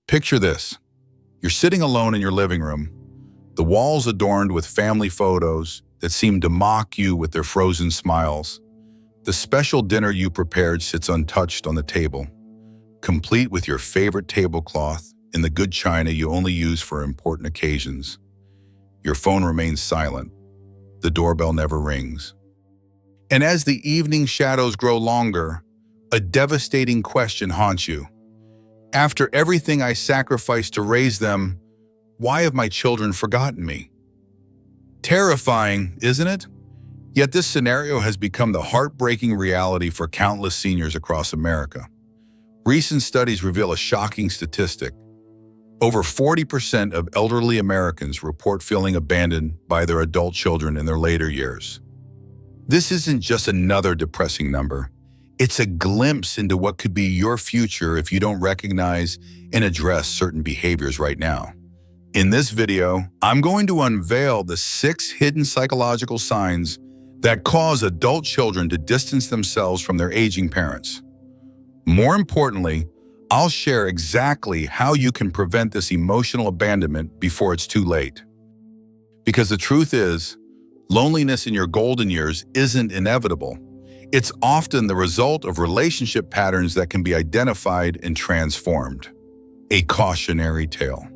Picture this. You're sitting alone in your living room, the walls adorned with family photos that seem to mock you with their frozen smiles. The special dinner you prepared sits untouched on the table, complete with your favorite tablecloth and the good china you only use for important occasions. Your phone remains silent. The doorbell never rings. And as the evening shadows grow longer, a devastating question haunts you. After everything I sacrificed to raise them, why have my children forgotten me? Terrifying, isn't it? Yet this scenario has become the heartbreaking reality for countless seniors across America. Recent studies reveal a shocking statistic. Over 40% of elderly Americans report feeling abandoned by their adult children in their later years. This isn't just another depressing number. It's a glimpse into what could be your future if you don't recognize and address certain behaviors right now. In this video, I'm going to unveil the 6 hidden psychological signs that cause adult children to distance themselves from their aging parents. More importantly, I'll share exactly how you can prevent this emotional abandonment before it's too late. Because the truth is, loneliness in your golden years isn't inevitable. It's often the result of relationship patterns that can be identified and transformed. A cautionary tale.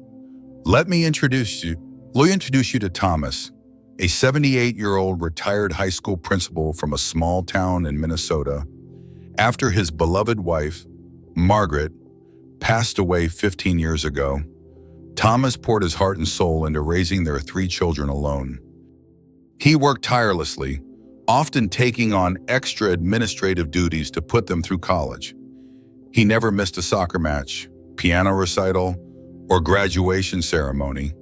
Let me introduce you to Thomas, a 78-year-old retired high school principal from a small town in Minnesota. After his beloved wife, Margaret, passed away 15 years ago, Thomas poured his heart and soul into raising their 3 children alone. He worked tirelessly, often taking on extra administrative duties to put them through college. He never missed a soccer match, piano recital, or graduation ceremony.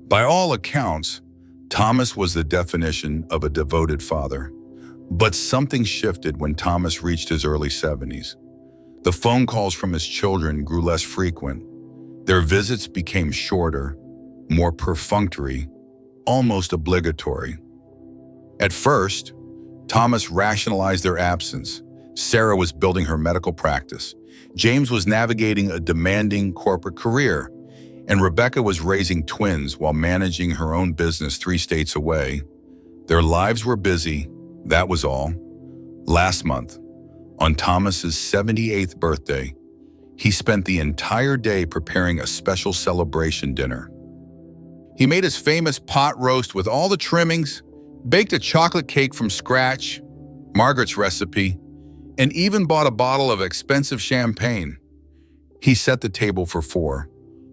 By all accounts, Thomas was the definition of a devoted father. But something shifted when Thomas reached his early 70s. The phone calls from his children grew less frequent. Their visits became shorter, more perfunctory, almost obligatory. At first, Thomas rationalized their absence. Sarah was building her medical practice. James was navigating a demanding corporate career. And Rebecca was raising twins while managing her own business 3 states away. Their lives were busy, that was all. Last month, on Thomas's 78th birthday, he spent the entire day preparing a special celebration dinner. He made his famous pot roast with all the trimmings, baked a chocolate cake from scratch, Margaret's recipe, and even bought a bottle of expensive champagne. He set the table for 4,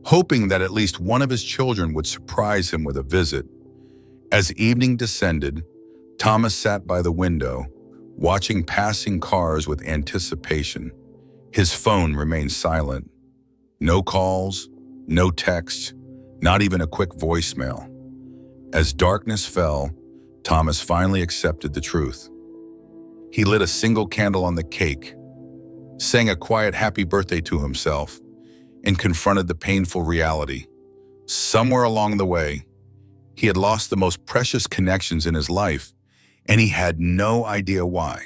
hoping that at least one of his children would surprise him with a visit. As evening descended, Thomas sat by the window, watching passing cars with anticipation. His phone remained silent. No calls, no texts, not even a quick voicemail. As darkness fell, Thomas finally accepted the truth. He lit a single candle on the cake, sang a quiet happy birthday to himself, and confronted the painful reality. Somewhere along the way, he had lost the most precious connections in his life, and he had no idea why.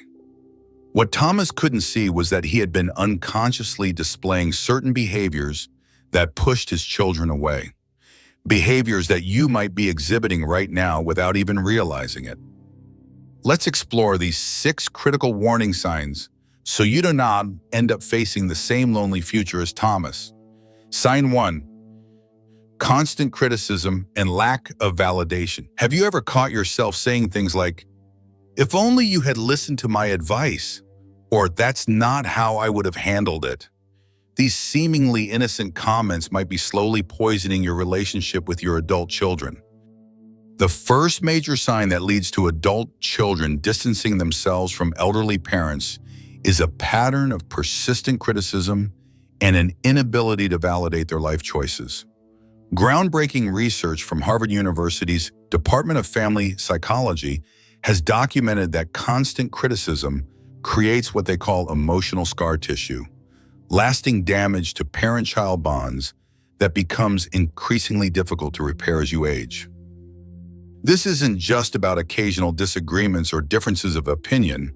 What Thomas couldn't see was that he had been unconsciously displaying certain behaviors that pushed his children away. Behaviors that you might be exhibiting right now without even realizing it. Let's explore these 6 critical warning signs so you do not end up facing the same lonely future as Thomas. Sign 1. Constant criticism and lack of validation. Have you ever caught yourself saying things like, "If only you had listened to my advice," or "That's not how I would have handled it"? These seemingly innocent comments might be slowly poisoning your relationship with your adult children. The first major sign that leads to adult children distancing themselves from elderly parents is a pattern of persistent criticism and an inability to validate their life choices. Groundbreaking research from Harvard University's Department of Family Psychology has documented that constant criticism creates what they call emotional scar tissue, lasting damage to parent-child bonds that becomes increasingly difficult to repair as you age. This isn't just about occasional disagreements or differences of opinion.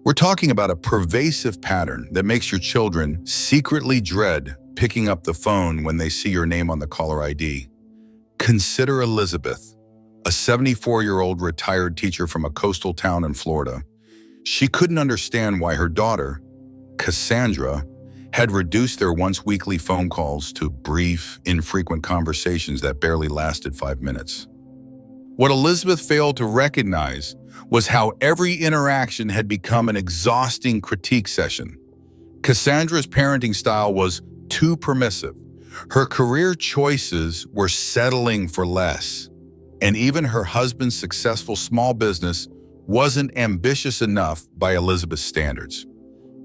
We're talking about a pervasive pattern that makes your children secretly dread picking up the phone when they see your name on the caller ID. Consider Elizabeth, a 74-year-old retired teacher from a coastal town in Florida. She couldn't understand why her daughter, Cassandra, had reduced their once-weekly phone calls to brief, infrequent conversations that barely lasted 5 minutes. What Elizabeth failed to recognize was how every interaction had become an exhausting critique session. Cassandra's parenting style was too permissive. Her career choices were settling for less, and even her husband's successful small business wasn't ambitious enough by Elizabeth's standards.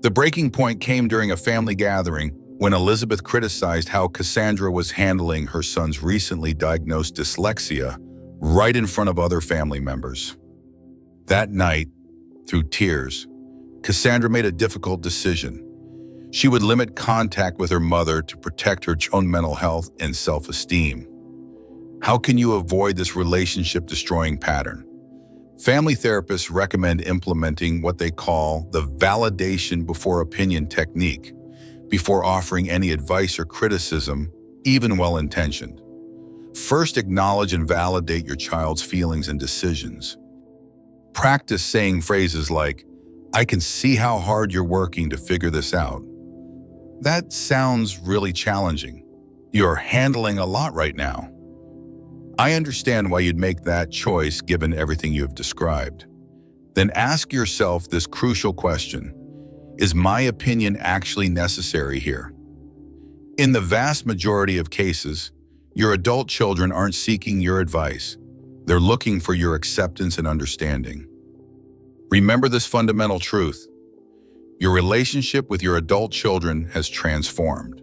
The breaking point came during a family gathering when Elizabeth criticized how Cassandra was handling her son's recently diagnosed dyslexia right in front of other family members. That night, through tears, Cassandra made a difficult decision. She would limit contact with her mother to protect her own mental health and self-esteem. How can you avoid this relationship-destroying pattern? Family therapists recommend implementing what they call the validation before opinion technique before offering any advice or criticism, even well-intentioned. First, acknowledge and validate your child's feelings and decisions. Practice saying phrases like, "I can see how hard you're working to figure this out. That sounds really challenging. You're handling a lot right now. I understand why you'd make that choice given everything you have described." Then ask yourself this crucial question: is my opinion actually necessary here? In the vast majority of cases, your adult children aren't seeking your advice. They're looking for your acceptance and understanding. Remember this fundamental truth: your relationship with your adult children has transformed.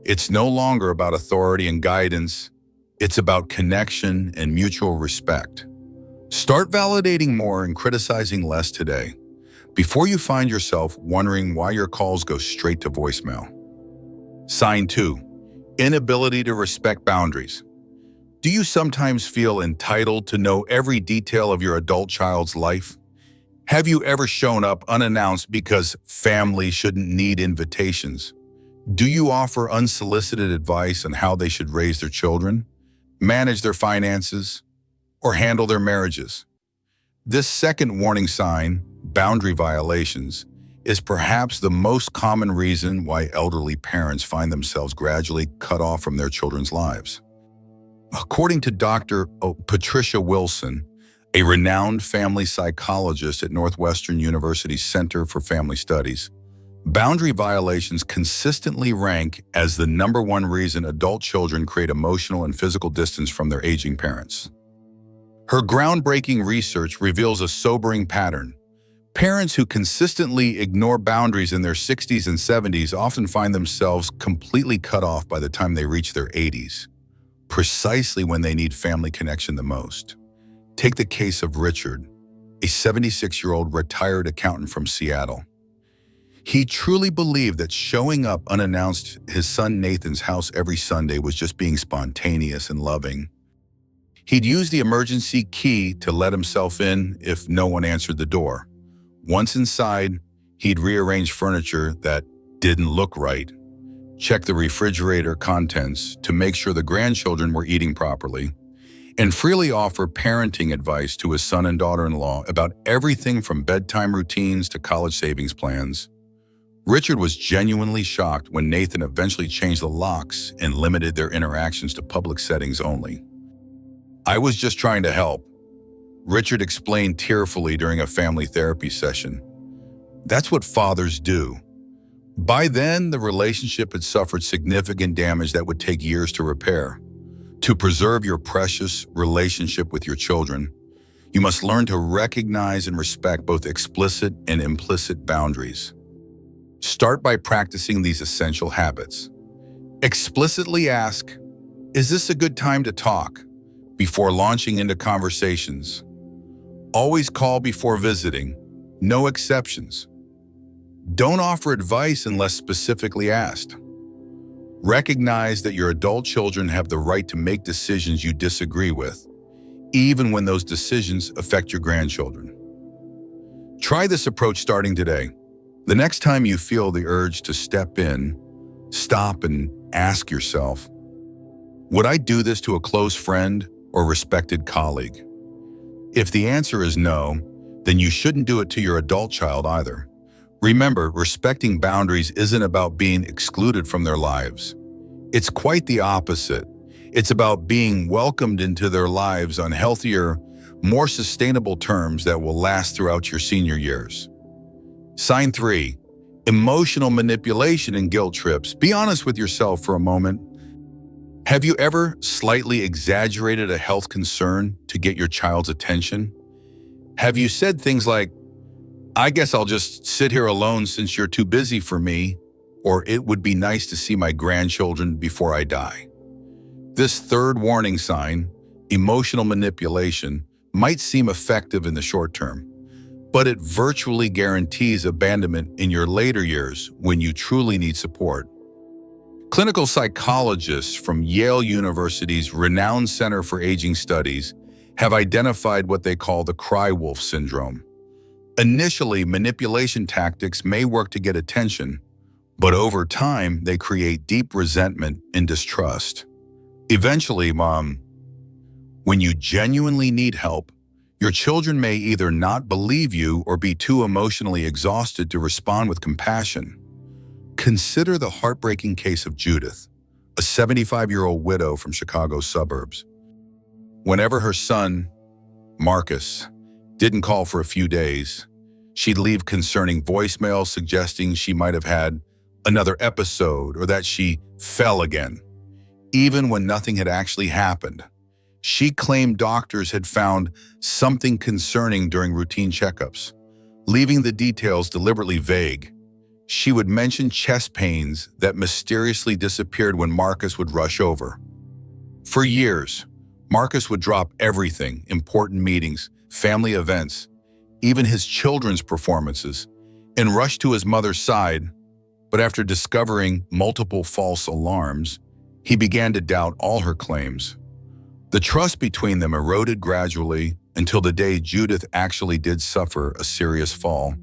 It's no longer about authority and guidance. It's about connection and mutual respect. Start validating more and criticizing less today, before you find yourself wondering why your calls go straight to voicemail. Sign 2. Inability to respect boundaries. Do you sometimes feel entitled to know every detail of your adult child's life? Have you ever shown up unannounced because family shouldn't need invitations? Do you offer unsolicited advice on how they should raise their children, manage their finances, or handle their marriages? This second warning sign, boundary violations, is perhaps the most common reason why elderly parents find themselves gradually cut off from their children's lives. According to Dr. Patricia Wilson, a renowned family psychologist at Northwestern University's Center for Family Studies, boundary violations consistently rank as the #1 reason adult children create emotional and physical distance from their aging parents. Her groundbreaking research reveals a sobering pattern. Parents who consistently ignore boundaries in their 60s and 70s often find themselves completely cut off by the time they reach their 80s, precisely when they need family connection the most. Take the case of Richard, a 76-year-old retired accountant from Seattle. He truly believed that showing up unannounced at his son Nathan's house every Sunday was just being spontaneous and loving. He'd use the emergency key to let himself in if no one answered the door. Once inside, he'd rearrange furniture that didn't look right, check the refrigerator contents to make sure the grandchildren were eating properly, and freely offer parenting advice to his son and daughter-in-law about everything from bedtime routines to college savings plans. Richard was genuinely shocked when Nathan eventually changed the locks and limited their interactions to public settings only. "I was just trying to help," Richard explained tearfully during a family therapy session. That's what fathers do. By then, the relationship had suffered significant damage that would take years to repair. To preserve your precious relationship with your children, you must learn to recognize and respect both explicit and implicit boundaries. Start by practicing these essential habits. Explicitly ask, "Is this a good time to talk?" before launching into conversations. Always call before visiting, no exceptions. Don't offer advice unless specifically asked. Recognize that your adult children have the right to make decisions you disagree with, even when those decisions affect your grandchildren. Try this approach starting today. The next time you feel the urge to step in, Stop and ask yourself, would I do this to a close friend or respected colleague? If the answer is no, then you shouldn't do it to your adult child either. Remember, respecting boundaries isn't about being excluded from their lives. It's quite the opposite. It's about being welcomed into their lives on healthier, more sustainable terms that will last throughout your senior years. Sign 3. Emotional manipulation and guilt trips. Be honest with yourself for a moment. Have you ever slightly exaggerated a health concern to get your child's attention? Have you said things like, I guess I'll just sit here alone since you're too busy for me, or it would be nice to see my grandchildren before I die? This third warning sign, emotional manipulation, might seem effective in the short term, but it virtually guarantees abandonment in your later years when you truly need support. Clinical psychologists from Yale University's renowned Center for Aging Studies have identified what they call the cry wolf syndrome. Initially, manipulation tactics may work to get attention, but over time, they create deep resentment and distrust. Eventually, when you genuinely need help, your children may either not believe you or be too emotionally exhausted to respond with compassion. Consider the heartbreaking case of Judith, a 75-year-old widow from Chicago's suburbs. Whenever her son, Marcus, didn't call for a few days, she'd leave concerning voicemails suggesting she might have had another episode or that she fell again. Even when nothing had actually happened, she claimed doctors had found something concerning during routine checkups, leaving the details deliberately vague. She would mention chest pains that mysteriously disappeared when Marcus would rush over. For years, Marcus would drop everything, important meetings, family events, even his children's performances, and rush to his mother's side. But after discovering multiple false alarms, he began to doubt all her claims. The trust between them eroded gradually until the day Judith actually did suffer a serious fall,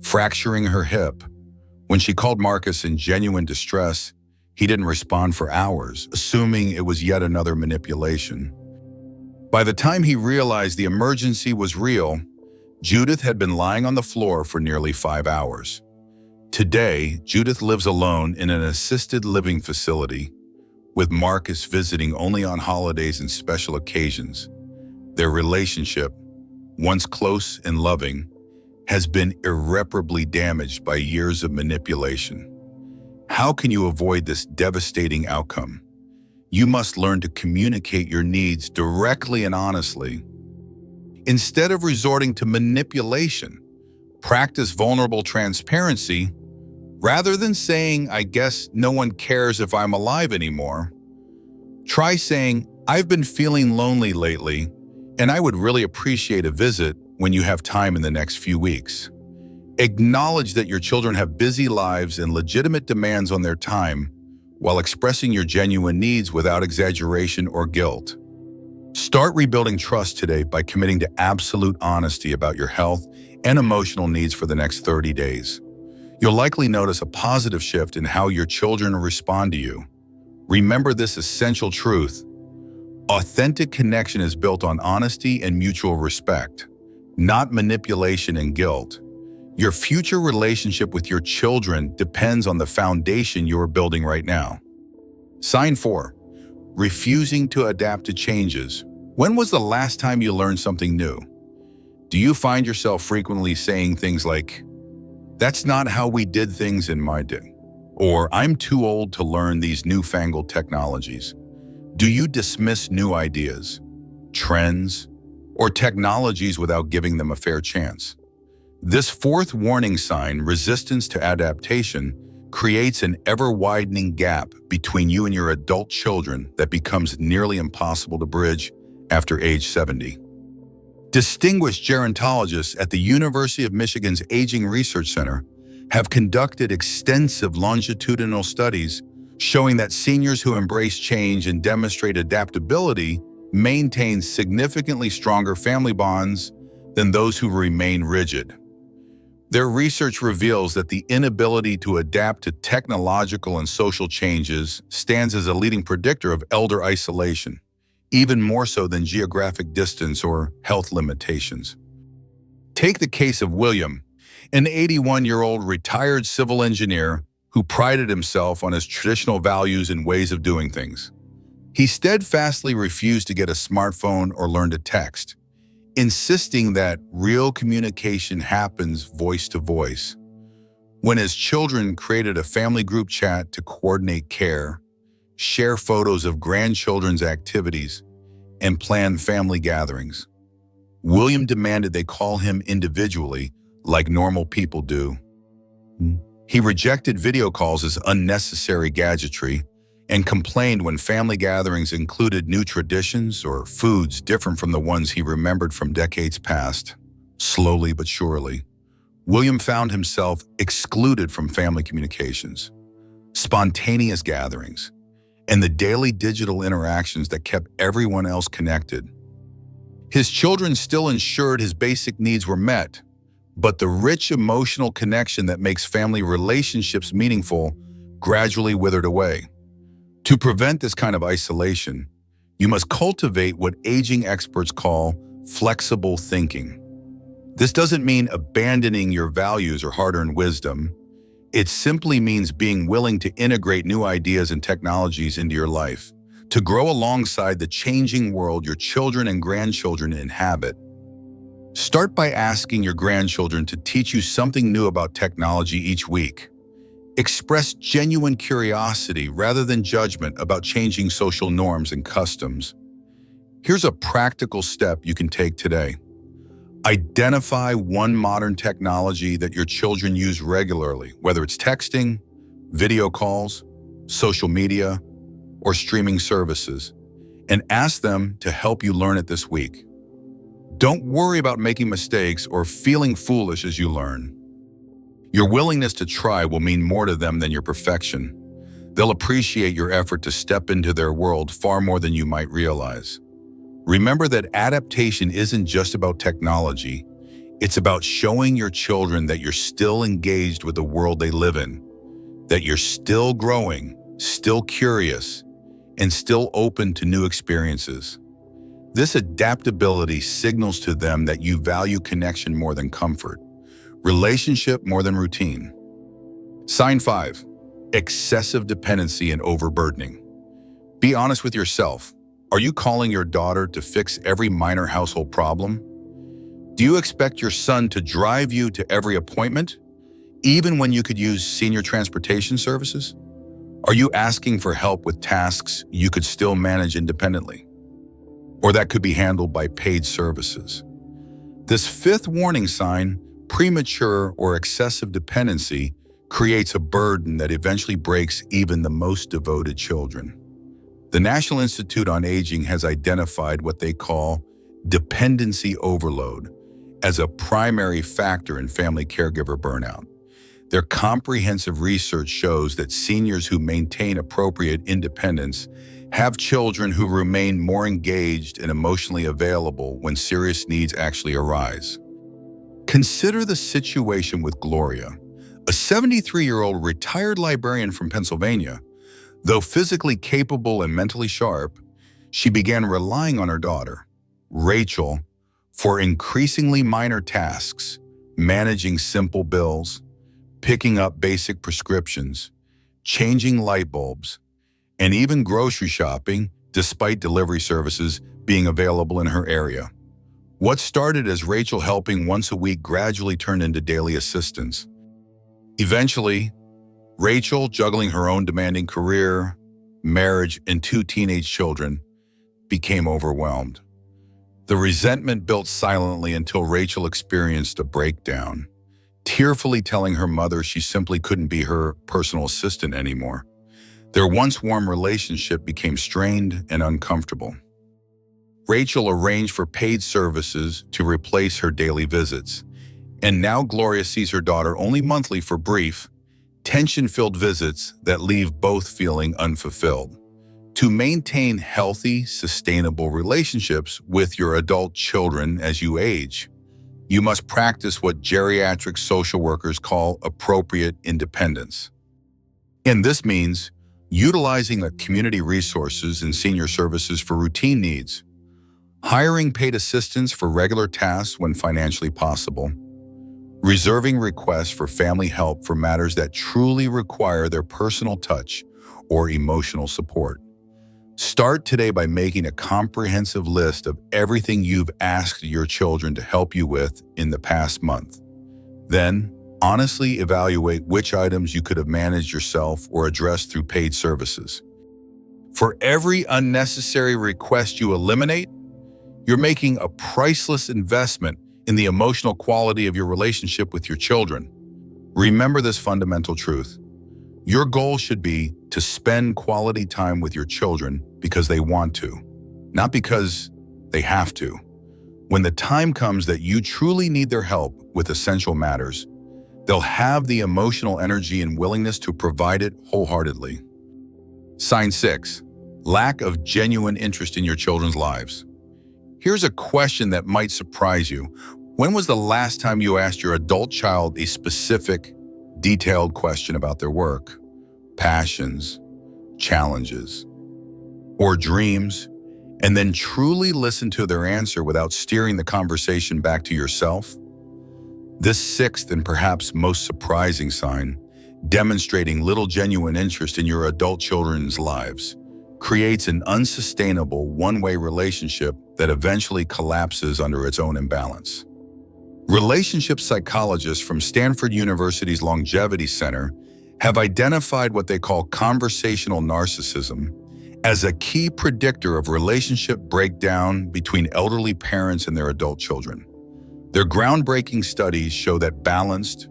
fracturing her hip. When she called Marcus in genuine distress, he didn't respond for hours, assuming it was yet another manipulation. By the time he realized the emergency was real, Judith had been lying on the floor for nearly 5 hours. Today, Judith lives alone in an assisted living facility, with Marcus visiting only on holidays and special occasions. Their relationship, once close and loving, has been irreparably damaged by years of manipulation. How can you avoid this devastating outcome? You must learn to communicate your needs directly and honestly. Instead of resorting to manipulation, practice vulnerable transparency. Rather than saying, I guess no one cares if I'm alive anymore, try saying, I've been feeling lonely lately, and I would really appreciate a visit when you have time in the next few weeks. Acknowledge that your children have busy lives and legitimate demands on their time, while expressing your genuine needs without exaggeration or guilt. Start rebuilding trust today by committing to absolute honesty about your health and emotional needs for the next 30 days. You'll likely notice a positive shift in how your children respond to you. Remember this essential truth: authentic connection is built on honesty and mutual respect, not manipulation and guilt. Your future relationship with your children depends on the foundation you are building right now. Sign 4. Refusing to adapt to changes. When was the last time you learned something new? Do you find yourself frequently saying things like, "That's not how we did things in my day," or "I'm too old to learn these newfangled technologies"? Do you dismiss new ideas, trends, or technologies without giving them a fair chance? This fourth warning sign, resistance to adaptation, creates an ever-widening gap between you and your adult children that becomes nearly impossible to bridge after age 70. Distinguished gerontologists at the University of Michigan's Aging Research Center have conducted extensive longitudinal studies showing that seniors who embrace change and demonstrate adaptability maintain significantly stronger family bonds than those who remain rigid. Their research reveals that the inability to adapt to technological and social changes stands as a leading predictor of elder isolation, even more so than geographic distance or health limitations. Take the case of William, an 81-year-old retired civil engineer who prided himself on his traditional values and ways of doing things. He steadfastly refused to get a smartphone or learn to text, insisting that real communication happens voice to voice. When his children created a family group chat to coordinate care, share photos of grandchildren's activities, and plan family gatherings, William demanded they call him individually like normal people do. He rejected video calls as unnecessary gadgetry and complained when family gatherings included new traditions or foods different from the ones he remembered from decades past. Slowly but surely, William found himself excluded from family communications, spontaneous gatherings, and the daily digital interactions that kept everyone else connected. His children still ensured his basic needs were met, but the rich emotional connection that makes family relationships meaningful gradually withered away. To prevent this kind of isolation, you must cultivate what aging experts call flexible thinking. This doesn't mean abandoning your values or hard-earned wisdom. It simply means being willing to integrate new ideas and technologies into your life, to grow alongside the changing world your children and grandchildren inhabit. Start by asking your grandchildren to teach you something new about technology each week. Express genuine curiosity rather than judgment about changing social norms and customs. Here's a practical step you can take today. Identify one modern technology that your children use regularly, whether it's texting, video calls, social media, or streaming services, and ask them to help you learn it this week. Don't worry about making mistakes or feeling foolish as you learn. Your willingness to try will mean more to them than your perfection. They'll appreciate your effort to step into their world far more than you might realize. Remember that adaptation isn't just about technology. It's about showing your children that you're still engaged with the world they live in, that you're still growing, still curious, and still open to new experiences. This adaptability signals to them that you value connection more than comfort, relationship more than routine. Sign 5, excessive dependency and overburdening. Be honest with yourself. Are you calling your daughter to fix every minor household problem? Do you expect your son to drive you to every appointment, even when you could use senior transportation services? Are you asking for help with tasks you could still manage independently, or that could be handled by paid services? This 5th warning sign, premature or excessive dependency, creates a burden that eventually breaks even the most devoted children. The National Institute on Aging has identified what they call dependency overload as a primary factor in family caregiver burnout. Their comprehensive research shows that seniors who maintain appropriate independence have children who remain more engaged and emotionally available when serious needs actually arise. Consider the situation with Gloria, a 73-year-old retired librarian from Pennsylvania. Though physically capable and mentally sharp, she began relying on her daughter, Rachel, for increasingly minor tasks, managing simple bills, picking up basic prescriptions, changing light bulbs, and even grocery shopping, despite delivery services being available in her area. What started as Rachel helping once a week gradually turned into daily assistance. Eventually, Rachel, juggling her own demanding career, marriage, and 2 teenage children, became overwhelmed. The resentment built silently until Rachel experienced a breakdown, tearfully telling her mother she simply couldn't be her personal assistant anymore. Their once warm relationship became strained and uncomfortable. Rachel arranged for paid services to replace her daily visits, and now Gloria sees her daughter only monthly for brief, tension-filled visits that leave both feeling unfulfilled. To maintain healthy, sustainable relationships with your adult children as you age, You must practice what geriatric social workers call appropriate independence. And this means utilizing the community resources and senior services for routine needs, hiring paid assistance for regular tasks when financially possible, reserving requests for family help for matters that truly require their personal touch or emotional support. Start today by making a comprehensive list of everything you've asked your children to help you with in the past month. Then, honestly evaluate which items you could have managed yourself or addressed through paid services. For every unnecessary request you eliminate, you're making a priceless investment in the emotional quality of your relationship with your children. Remember this fundamental truth. Your goal should be to spend quality time with your children because they want to, not because they have to. When the time comes that you truly need their help with essential matters, they'll have the emotional energy and willingness to provide it wholeheartedly. Sign 6. Lack of genuine interest in your children's lives. Here's a question that might surprise you. When was the last time you asked your adult child a specific, detailed question about their work, passions, challenges, or dreams, and then truly listened to their answer without steering the conversation back to yourself? This sixth and perhaps most surprising sign, demonstrating little genuine interest in your adult children's lives, creates an unsustainable one-way relationship that eventually collapses under its own imbalance. Relationship psychologists from Stanford University's Longevity Center have identified what they call conversational narcissism as a key predictor of relationship breakdown between elderly parents and their adult children. Their groundbreaking studies show that balanced,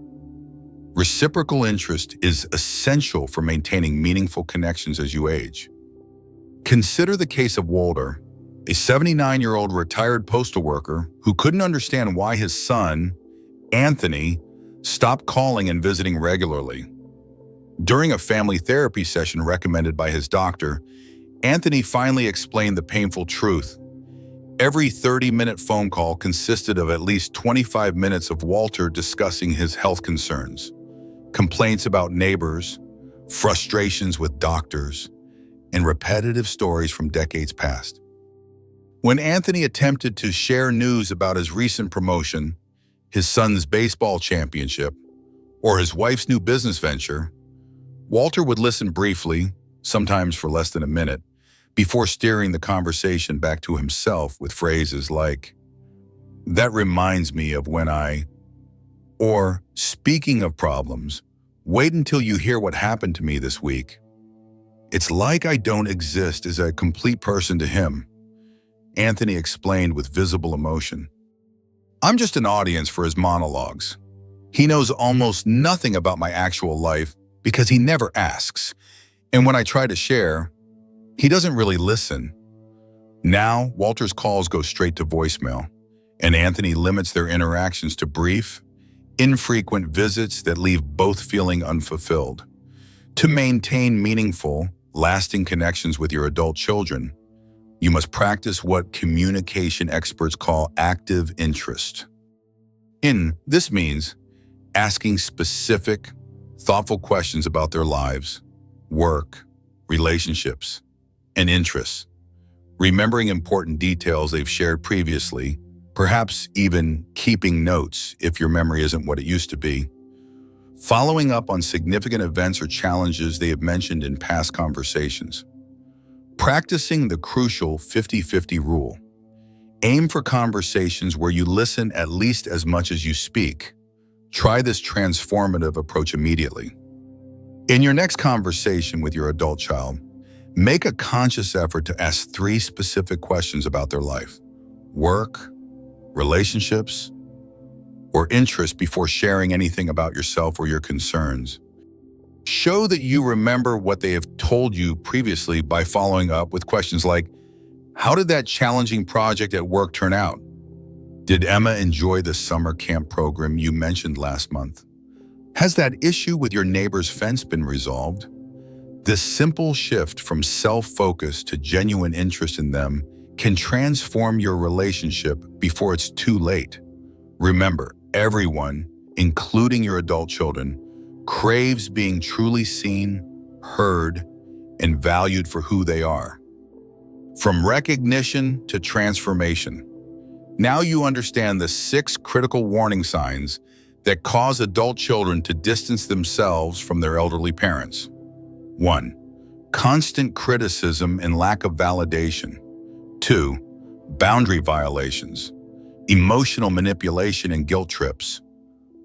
reciprocal interest is essential for maintaining meaningful connections as you age. Consider the case of Walter, a 79-year-old retired postal worker who couldn't understand why his son, Anthony, stopped calling and visiting regularly. During a family therapy session recommended by his doctor, Anthony finally explained the painful truth. Every 30-minute phone call consisted of at least 25 minutes of Walter discussing his health concerns, complaints about neighbors, frustrations with doctors, and repetitive stories from decades past. When Anthony attempted to share news about his recent promotion, his son's baseball championship, or his wife's new business venture, Walter would listen briefly, sometimes for less than a minute, before steering the conversation back to himself with phrases like, "That reminds me of when I," or, "Speaking of problems, wait until you hear what happened to me this week." It's like I don't exist as a complete person to him, Anthony explained with visible emotion. I'm just an audience for his monologues. He knows almost nothing about my actual life because he never asks. And when I try to share, he doesn't really listen. Now, Walter's calls go straight to voicemail, and Anthony limits their interactions to brief, infrequent visits that leave both feeling unfulfilled. To maintain meaningful, lasting connections with your adult children, you must practice what communication experts call active interest. This means asking specific, thoughtful questions about their lives, work, relationships, and interests, remembering important details they've shared previously, perhaps even keeping notes if your memory isn't what it used to be, following up on significant events or challenges they have mentioned in past conversations. Practicing the crucial 50-50 rule. Aim for conversations where you listen at least as much as you speak. Try this transformative approach immediately. In your next conversation with your adult child, make a conscious effort to ask 3 specific questions about their life: work, relationships, or interests before sharing anything about yourself or your concerns. Show that you remember what they have told you previously by following up with questions like, how did that challenging project at work turn out? Did Emma enjoy the summer camp program you mentioned last month? Has that issue with your neighbor's fence been resolved? This simple shift from self-focus to genuine interest in them can transform your relationship before it's too late. Remember, everyone, including your adult children, craves being truly seen, heard, and valued for who they are. From recognition to transformation. Now you understand the 6 critical warning signs that cause adult children to distance themselves from their elderly parents. 1. Constant criticism and lack of validation. 2. Boundary violations, emotional manipulation and guilt trips,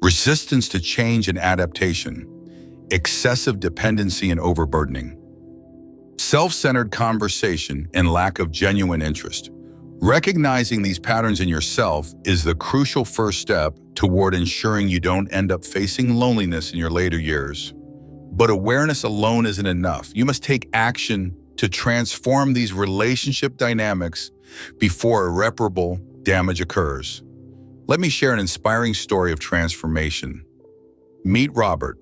resistance to change and adaptation, excessive dependency and overburdening, self-centered conversation and lack of genuine interest. Recognizing these patterns in yourself is the crucial first step toward ensuring you don't end up facing loneliness in your later years. But awareness alone isn't enough. You must take action to transform these relationship dynamics before irreparable damage occurs. Let me share an inspiring story of transformation. Meet Robert,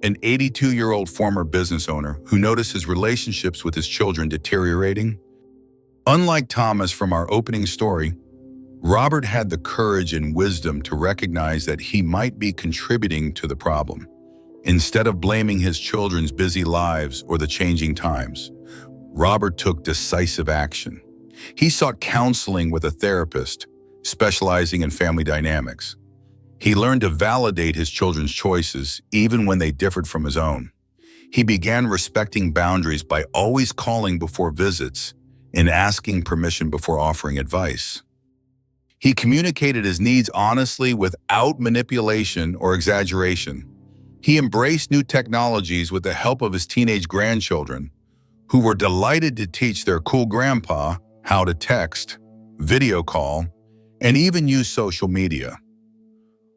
an 82-year-old former business owner who noticed his relationships with his children deteriorating. Unlike Thomas from our opening story, Robert had the courage and wisdom to recognize that he might be contributing to the problem. Instead of blaming his children's busy lives or the changing times, Robert took decisive action. He sought counseling with a therapist specializing in family dynamics. He learned to validate his children's choices even when they differed from his own. He began respecting boundaries by always calling before visits and asking permission before offering advice. He communicated his needs honestly without manipulation or exaggeration. He embraced new technologies with the help of his teenage grandchildren, who were delighted to teach their cool grandpa how to text, video call, and even use social media.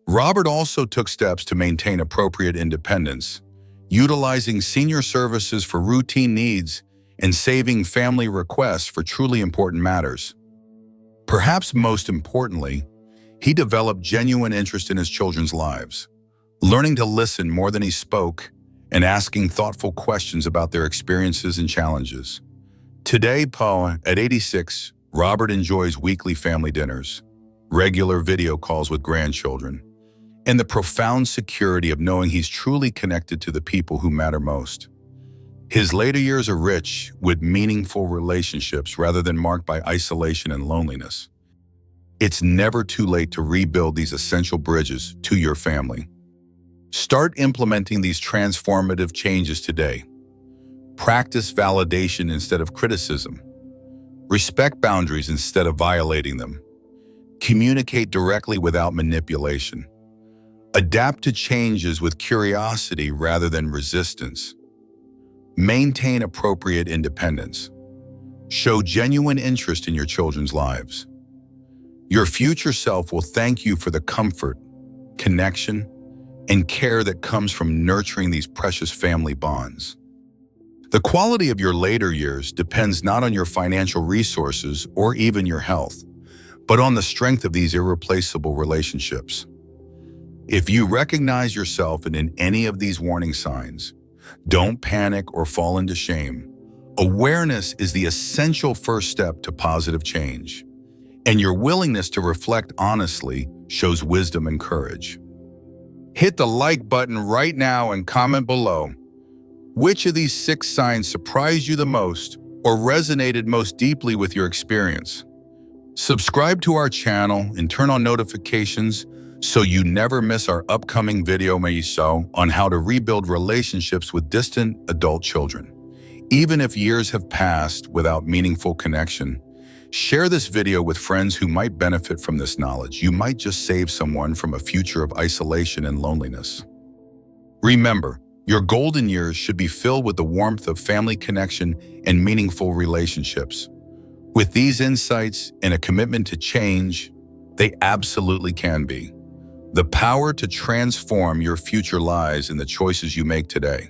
Robert also took steps to maintain appropriate independence, utilizing senior services for routine needs and saving family requests for truly important matters. Perhaps most importantly, he developed genuine interest in his children's lives, learning to listen more than he spoke and asking thoughtful questions about their experiences and challenges. Today, at 86, Robert enjoys weekly family dinners, regular video calls with grandchildren, and the profound security of knowing he's truly connected to the people who matter most. His later years are rich with meaningful relationships rather than marked by isolation and loneliness. It's never too late to rebuild these essential bridges to your family. Start implementing these transformative changes today. Practice validation instead of criticism. Respect boundaries instead of violating them. Communicate directly without manipulation. Adapt to changes with curiosity rather than resistance. Maintain appropriate independence. Show genuine interest in your children's lives. Your future self will thank you for the comfort, connection, and care that comes from nurturing these precious family bonds. The quality of your later years depends not on your financial resources or even your health, but on the strength of these irreplaceable relationships. If you recognize yourself in any of these warning signs, don't panic or fall into shame. Awareness is the essential first step to positive change, and your willingness to reflect honestly shows wisdom and courage. Hit the like button right now and comment below. Which of these 6 signs surprised you the most or resonated most deeply with your experience? Subscribe to our channel and turn on notifications so you never miss our upcoming video on how to rebuild relationships with distant adult children. Even if years have passed without meaningful connection, share this video with friends who might benefit from this knowledge. You might just save someone from a future of isolation and loneliness. Remember, your golden years should be filled with the warmth of family connection and meaningful relationships. With these insights and a commitment to change, they absolutely can be. The power to transform your future lies in the choices you make today.